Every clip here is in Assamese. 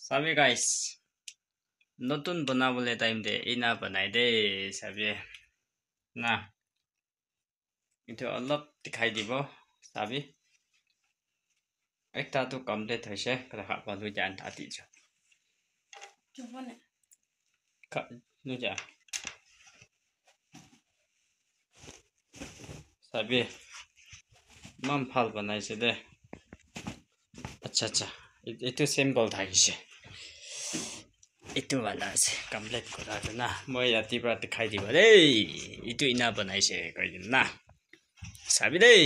Sabi guys, নতুন বনাবলে টাইম দে ইনা বনাই দে সাবি না ইটো অলপ দেখাই দিব সাবি একটা তো কমপ্লিট হইছে কথা খাবা দুই জান আতি জ চুপনে কা দুই যা সাবি মাম ফাল বনাইছে দে আচ্ছা আচ্ছা ইটো সিম্পল থাকিছে ইটো वाला আছে কমপ্লিট করা না মই ৰাতিপুৱা দেখাই দিব দেই ইটো ইনা বনাইছে কই দিম না সাবি দেই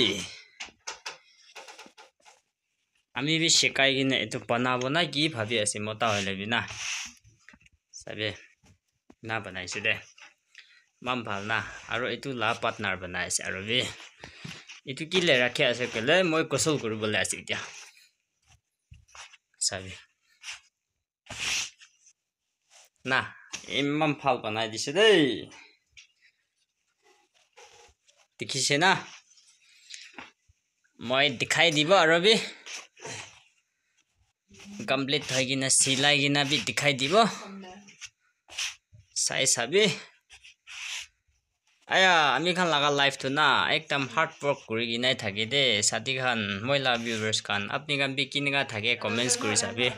আমি বি শিকাই কিনে এটো বনাব না কি ভাবি আছে মতা হইলে বি না সাবে না বনাইছে দে মাম ভাল না আৰু এটো লা পাৰ্টনাৰ বনাইছে আৰু বি এটো কি লে ৰাখি আছে কলে মই কসল কৰিবলৈ আছে এতিয়া সাবে না ইমান ভাল বনাই দিছে দেই দেখিছে না মই দেখাই দিব আৰু বি কমপ্লিট হৈ কিনা সিলাই কিনা বি দেখাই দিব চাই চাবি আয়া আমি খান লাগা লাইফ তো না একদম হার্ড ওয়ার্ক কৰি কিনাই থাকি দে সাথী খান মইলা ভিউয়াৰ্স খান আপনি খান বি কিনেগা থাকে কমেন্টস কৰি চাবি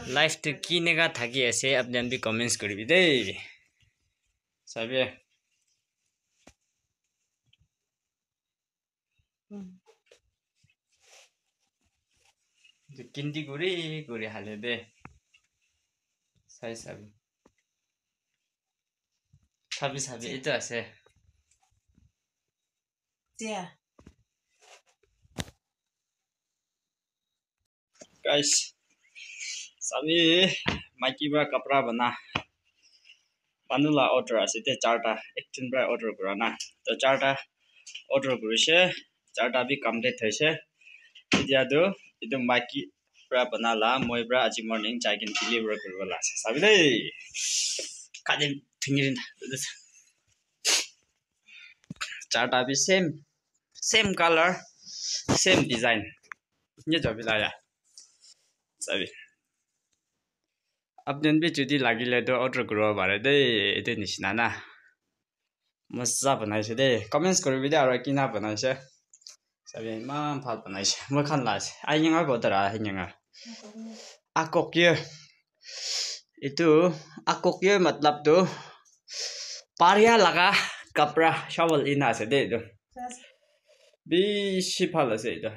লাইফ তো কিনেগা থাকি আছে আপনি বি কমেন্টস কৰিবি দেই চাবি কিন্দি কৰি হালে দে চাই চাবি চাবি চাবি এটা আছে তিয়া guys sabi maiki bra kapra bana panula order ase te charta action bra order kora na to charta order korise charta bi complete hoise dia do idu maiki bra bana la moi bra aji morning chai kin deliver koribala ase sabi dei kade thingirin charta bi same color same design nye jobi la ya sabi আপনি বি যদি লাগিলে তো অর্ডার কৰিব পাৰে দেই এতে নিচিনা না মজা বনাইছে দেই কমেন্টস কৰিবি দে আৰু কিনা বনাইছে চাবি ইমান ভাল বনাইছে মই খান লাছে আইঙা বতৰা আইঙা আককিয়ে ইটো আককিয়ে মতলব তো পাৰিয়া লাগা কাপড়া সবল ইনা আছে দেই তো বেছি ভাল আছে এটা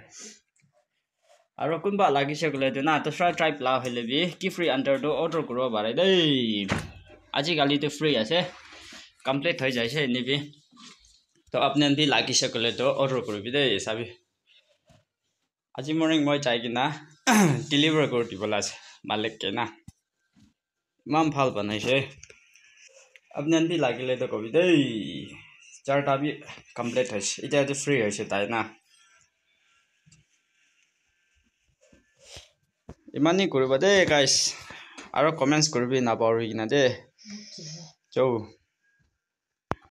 আৰু কোনবা লাগিছে গলে তো না তো ট্ৰাই প্লা হইলে বি কি ফ্ৰি আন্ডাৰ তো অৰ্ডাৰ কৰিব পাৰে দেই আজি কালি তো ফ্রি আছে কমপ্লিট হৈ যাইছে নিবি তো আপনি বি লাগিছে গলে তো অর্ডার কৰিবি দেই চাবি আজি মৰ্নিং মই চাই কিনা ডেলিভাৰ কৰি দিবলা আছে মালিক কে না ইমান ভাল বনাইছে আপনি বি লাগিলে তো কবি দেই চারটা বি কমপ্লিট হৈছে এটা তো ফ্রি হৈছে তাই না ইমানি কৰিব দে গাইস আৰু কমেন্টস কৰিবি না পাহৰি কিনা দে চৌ